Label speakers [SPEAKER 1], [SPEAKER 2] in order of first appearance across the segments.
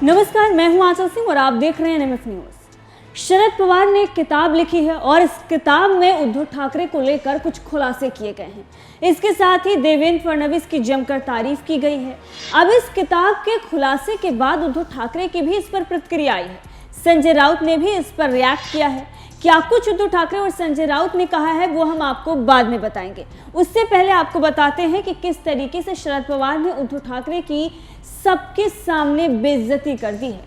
[SPEAKER 1] नमस्कार, मैं हूं आंचल सिंह और आप देख रहे हैं NMF न्यूज। शरद पवार ने एक किताब लिखी है और इस किताब में उद्धव ठाकरे को लेकर कुछ खुलासे किए गए हैं। इसके साथ ही देवेंद्र फडणवीस की जमकर तारीफ की गई है। अब इस किताब के खुलासे के बाद उद्धव ठाकरे की भी इस पर प्रतिक्रिया आई है। संजय राउत ने भी इस पर रिएक्ट किया है। क्या कुछ उद्धव ठाकरे और संजय राउत ने कहा है वो हम आपको बाद में बताएंगे। उससे पहले आपको बताते हैं कि किस तरीके से शरद पवार ने उद्धव ठाकरे की सबके सामने बेइज्जती कर दी है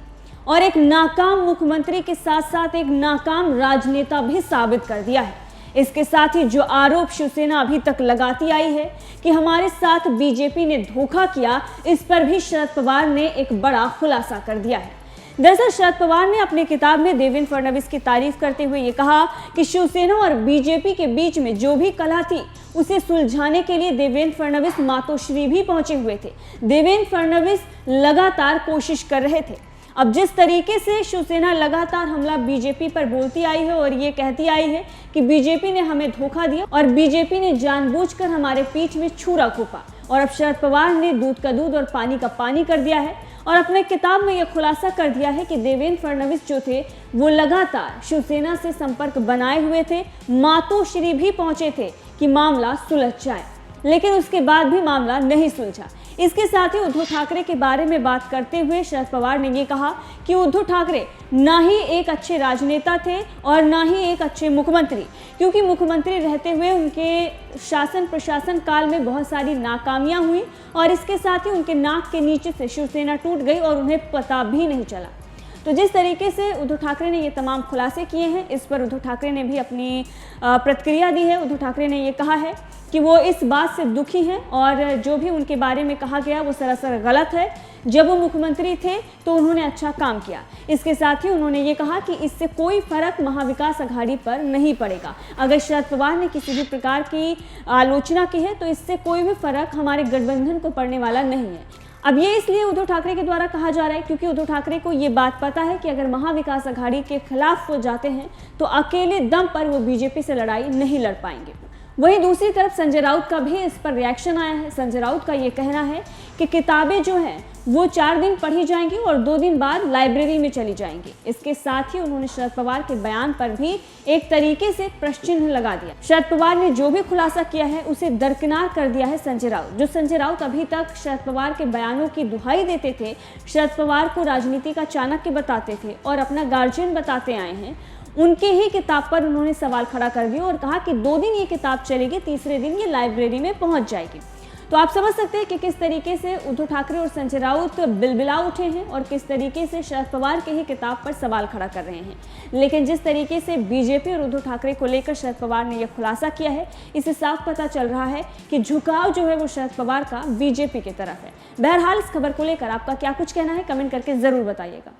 [SPEAKER 1] और एक नाकाम मुख्यमंत्री के साथ साथ एक नाकाम राजनेता भी साबित कर दिया है। इसके साथ ही जो आरोप शिवसेना अभी तक लगाती आई है कि हमारे साथ बीजेपी ने धोखा किया, इस पर भी शरद पवार ने एक बड़ा खुलासा कर दिया है। दरअसल शरद पवार ने अपनी किताब में देवेंद्र फडणवीस की तारीफ करते हुए ये कहा कि शिवसेना और बीजेपी के बीच में जो भी कलह थी उसे सुलझाने के लिए देवेंद्र फडणवीस मातोश्री भी पहुंचे हुए थे। देवेंद्र फडणवीस लगातार कोशिश कर रहे थे। अब जिस तरीके से शिवसेना लगातार हमला बीजेपी पर बोलती आई है और ये कहती आई है कि बीजेपी ने हमें धोखा दिया और बीजेपी ने जानबूझकर हमारे पीठ में छुरा घोंपा, और अब शरद पवार ने दूध का दूध और पानी का पानी कर दिया है और अपने किताब में यह खुलासा कर दिया है कि देवेंद्र फडणवीस जो थे वो लगातार शिवसेना से संपर्क बनाए हुए थे, मातोश्री भी पहुंचे थे कि मामला सुलझ जाए, लेकिन उसके बाद भी मामला नहीं सुलझा। इसके साथ ही उद्धव ठाकरे के बारे में बात करते हुए शरद पवार ने ये कहा कि उद्धव ठाकरे ना ही एक अच्छे राजनेता थे और ना ही एक अच्छे मुख्यमंत्री, क्योंकि मुख्यमंत्री रहते हुए उनके शासन प्रशासन काल में बहुत सारी नाकामियां हुई और इसके साथ ही उनके नाक के नीचे से शिवसेना टूट गई और उन्हें पता भी नहीं चला। तो जिस तरीके से उद्धव ठाकरे ने ये तमाम खुलासे किए हैं, इस पर उद्धव ठाकरे ने भी अपनी प्रतिक्रिया दी है। उद्धव ठाकरे ने ये कहा है कि वो इस बात से दुखी हैं और जो भी उनके बारे में कहा गया वो सरासर गलत है। जब वो मुख्यमंत्री थे तो उन्होंने अच्छा काम किया। इसके साथ ही उन्होंने ये कहा कि इससे कोई फर्क महाविकास अघाड़ी पर नहीं पड़ेगा। अगर शरद पवार ने किसी भी प्रकार की आलोचना की है तो इससे कोई भी फर्क हमारे गठबंधन को पड़ने वाला नहीं है। अब ये इसलिए उद्धव ठाकरे के द्वारा कहा जा रहा है क्योंकि उद्धव ठाकरे को ये बात पता है कि अगर महाविकास अघाड़ी के खिलाफ वो जाते हैं तो अकेले दम पर वो बीजेपी से लड़ाई नहीं लड़ पाएंगे। वहीं दूसरी तरफ संजय राउत का भी इस पर रिएक्शन आया है। संजय राउत का ये कहना है कि किताबें जो हैं वो 4 दिन पढ़ी जाएंगी और 2 दिन बाद लाइब्रेरी में चली जाएंगी। इसके साथ ही उन्होंने शरद पवार के बयान पर भी एक तरीके से प्रश्न चिन्ह लगा दिया। शरद पवार ने जो भी खुलासा किया है उसे दरकिनार कर दिया है संजय राउत। जो संजय राउत अभी तक शरद पवार के बयानों की दुहाई देते थे, शरद पवार को राजनीति का चाणक्य बताते थे और अपना गार्जियन बताते आए हैं, उनके ही किताब पर उन्होंने सवाल खड़ा कर दिया और कहा कि 2 दिन ये किताब चलेगी, तीसरे दिन ये लाइब्रेरी में पहुंच जाएगी। तो आप समझ सकते हैं कि किस तरीके से उद्धव ठाकरे और संजय राउत बिलबिला उठे हैं और किस तरीके से शरद पवार के ही किताब पर सवाल खड़ा कर रहे हैं। लेकिन जिस तरीके से बीजेपी और उद्धव ठाकरे को लेकर शरद पवार ने यह खुलासा किया है, इससे साफ पता चल रहा है कि झुकाव जो है वो शरद पवार का बीजेपी की तरफ है। बहरहाल इस खबर को लेकर आपका क्या कुछ कहना है, कमेंट करके जरूर बताइएगा।